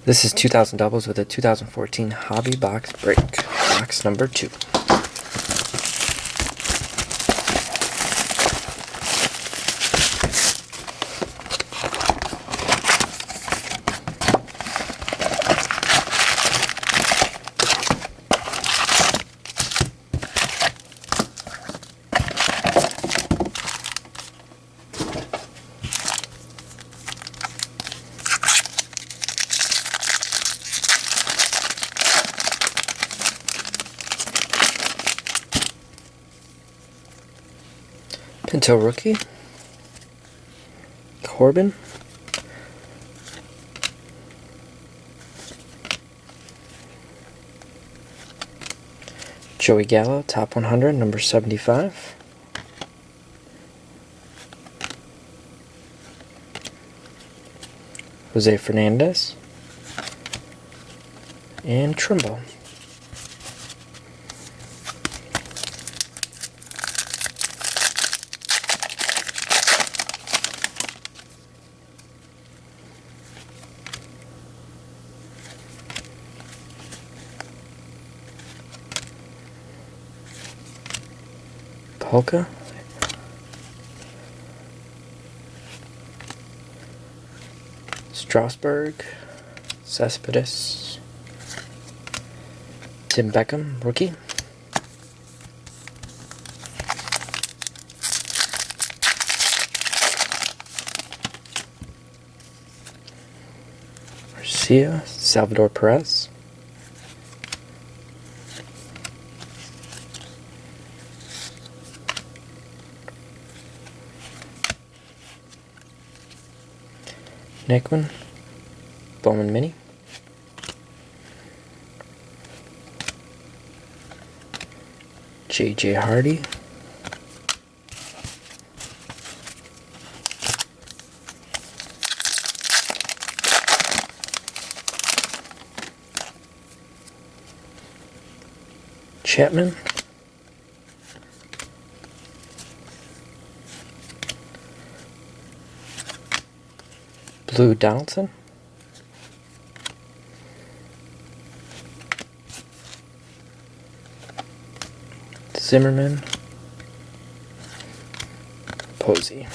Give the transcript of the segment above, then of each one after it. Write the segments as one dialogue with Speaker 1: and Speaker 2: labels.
Speaker 1: This is 2000 doubles with a 2014 Hobby Box break. Box number 2. Pinto rookie, Corbin, Joey Gallo, top 100, number 75, Jose Fernandez, and Trimble. Palka, Strasburg, Cespedes, Tim Beckham, rookie, Garcia, Salvador Perez, Naquin, Bowman Mini, J.J. Hardy, Chapman, Blue Donaldson, Zimmerman, Posey.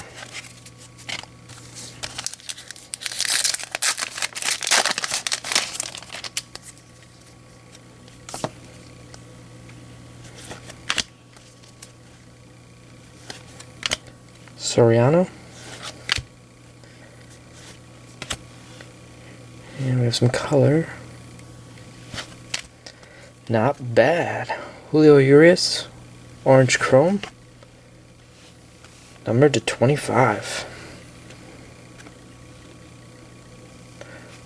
Speaker 1: Soriano. And we have some color. Not bad. Julio Urias, orange chrome, numbered to 25.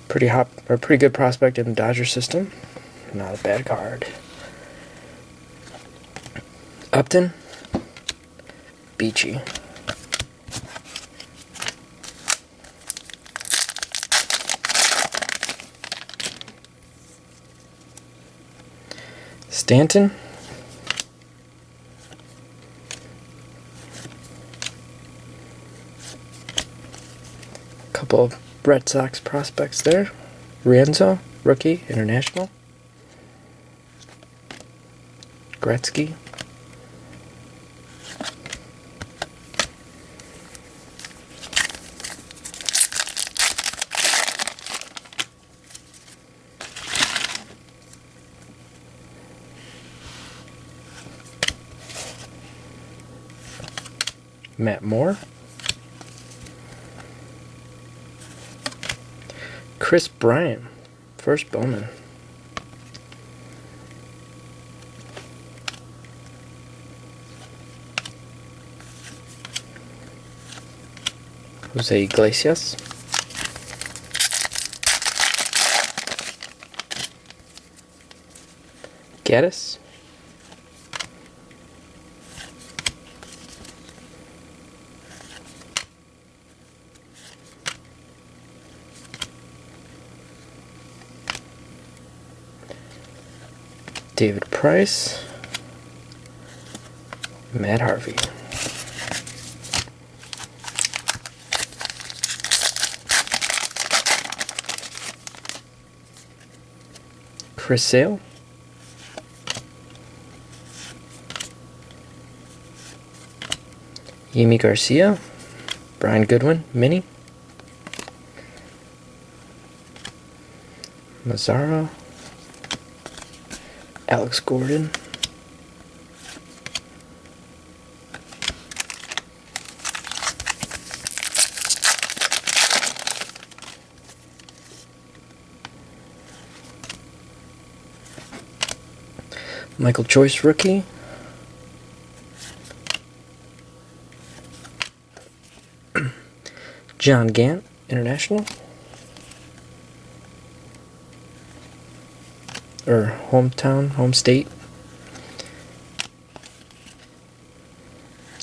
Speaker 1: Pretty good prospect in the Dodger system. Not a bad card. Upton, Beachy. Stanton, couple of Red Sox prospects there. Rienzo, rookie, international. Gretzky. Matt Moore, Kris Bryant, first Bowman, Jose Iglesias, Gaddis, David Price, Matt Harvey. Chris Sale. Yimi Garcia. Brian Goodwin, mini. Mazzara. Alex Gordon. Michael Choice, rookie. John Gant, international. Or hometown, home state.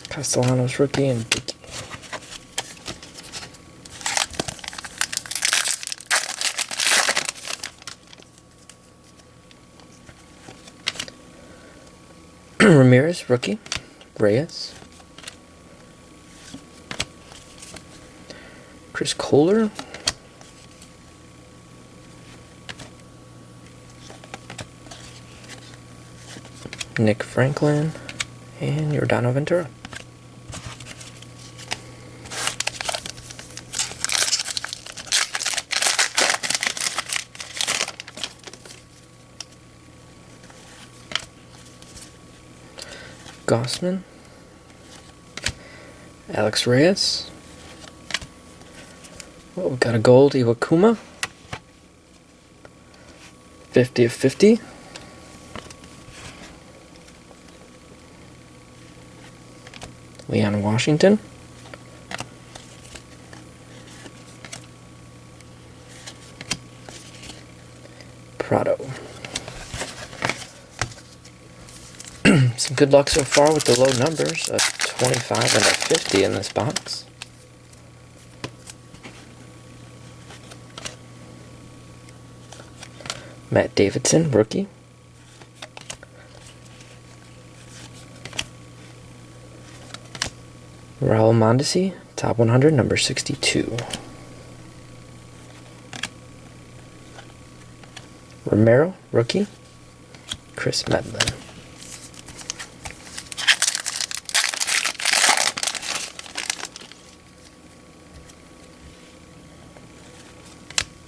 Speaker 1: Castellanos, rookie, and Dickey. Ramirez, rookie. Reyes. Chris Kohler. Nick Franklin. And Yordano Ventura. Gossman. Alex Reyes. Well, we got a gold Iwakuma. 50 of 50. Leon Washington. Prado. Some good luck so far with the low numbers, a 25 and a 50 in this box. Matt Davidson, rookie. Raul Mondesi, top 100, number 62. Romero, rookie. Chris Medlin.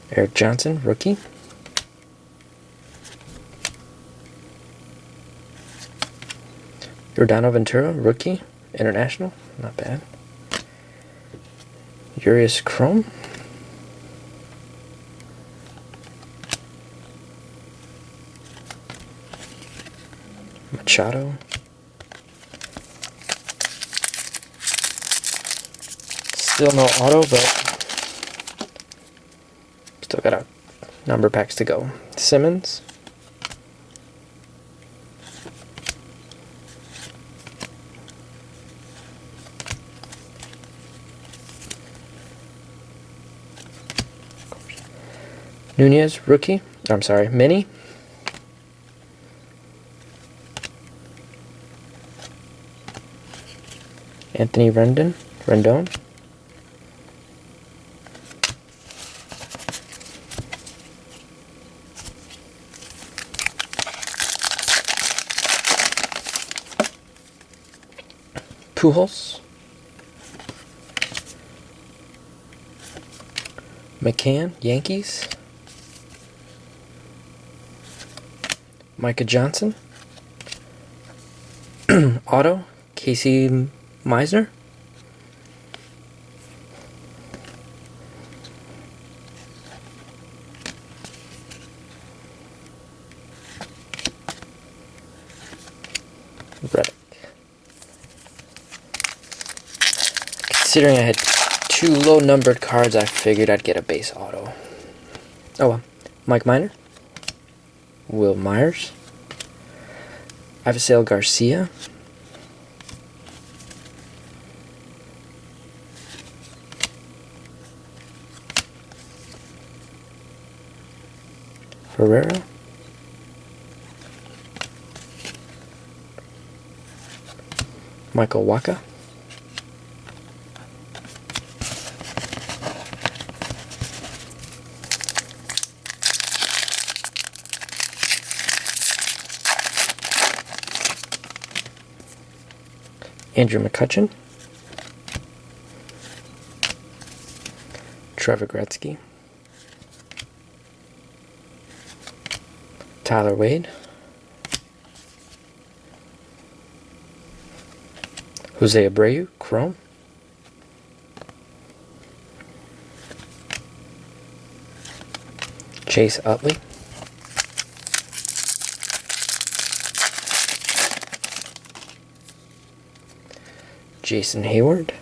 Speaker 1: Eric Johnson, rookie. Yordano Ventura, rookie. International, not bad. Urias Chrome. Machado. Still no auto, but still got a number packs to go. Simmons. Nunez, rookie. I'm sorry, mini. Anthony Rendon. Pujols. McCann, Yankees. Micah Johnson. Auto, Casey Meisner. Reddick. Considering I had two low numbered cards, I figured I'd get a base auto. Oh well. Mike Minor. Will Myers. Avisail Garcia. Herrera. Michael Waka. Andrew McCutchen, Trevor Gretzky, Tyler Wade, Jose Abreu, Chrome, Chase Utley, Jason Hayward,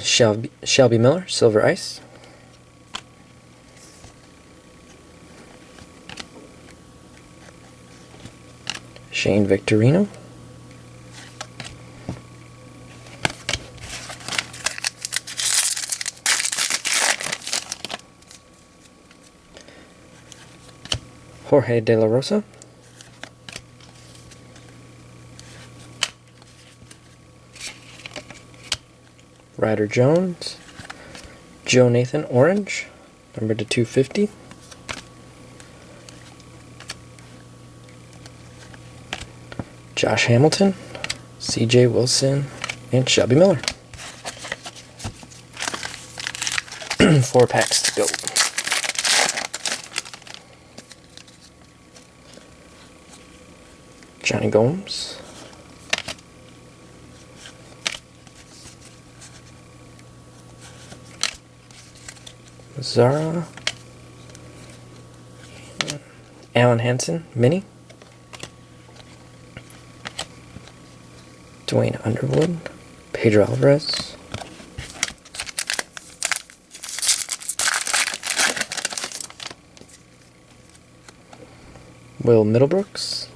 Speaker 1: Shelby Miller, Silver Ice, Shane Victorino, Jorge De La Rosa, Ryder Jones, Joe Nathan Orange, number to 250, Josh Hamilton, CJ Wilson, and Shelby Miller. 4 packs to go. Johnny Gomes, Zara, Alen Hanson, Mini, Dwayne Underwood, Pedro Alvarez, Will Middlebrooks,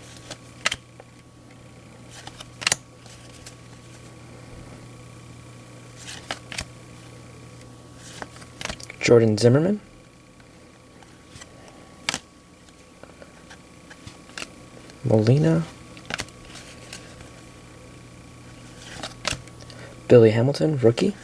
Speaker 1: Jordan Zimmerman, Molina, Billy Hamilton, rookie,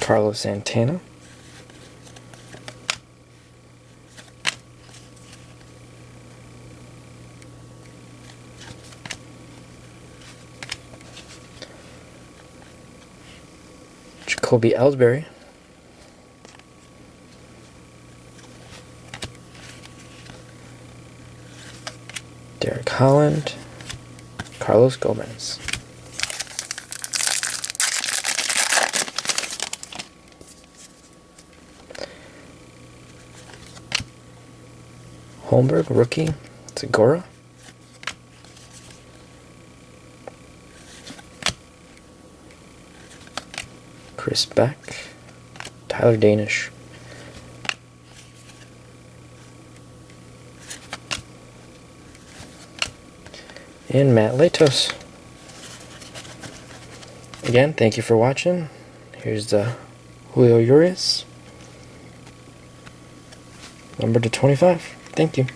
Speaker 1: Carlos Santana, Jacoby Ellsbury, Derek Holland, Carlos Gomez. Holmberg, rookie, Segura, Chris Beck, Tyler Danish, and Matt Latos. Again, thank you for watching. Here's the Julio Urias, number to 25. Thank you.